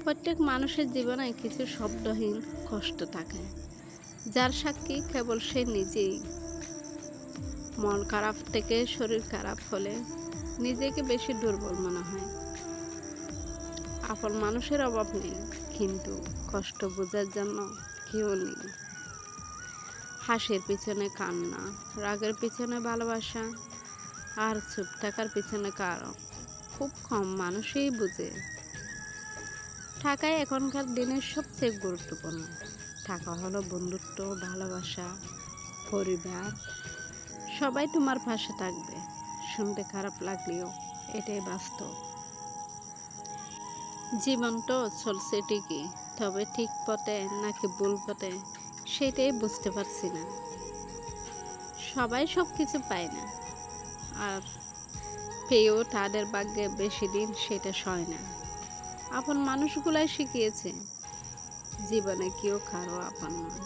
প্রত্যেক মানুষের জীবনে কিছু শব্দহীন কষ্ট থাকে, যার সাক্ষী কেবল সে নিজেই। মন খারাপ থেকে শরীর খারাপ হলে নিজেকে বেশি দুর্বল মনে হয়। আপন মানুষের অভাব নেই, কিন্তু কষ্ট বোঝার জন্য কেউ নেই। হাসির পিছনে কান্না, রাগের পিছনে ভালোবাসা, আর চুপ থাকার পিছনে কারণ খুব কম মানুষই বুঝে। টাকাই এখনকার দিনের সবচেয়ে গুরুত্বপূর্ণ। টাকা হলো বন্ধুত্ব, ভালোবাসা, পরিবার, সবাই তোমার পাশে থাকবে। শুনতে খারাপ লাগলেও এটাই বাস্তব। জীবন তো চলছে ঠিকই, তবে ঠিক পথে নাকি ভুল পথে সেটাই বুঝতে পারছি না। সবাই সব কিছু পায় না, আর পেয়েও তাদের ভাগ্যে বেশি দিন সেটা সয় না। আপন মানুষগুলাই শিখিয়েছে জীবনে কেউ কারো আপন নয়।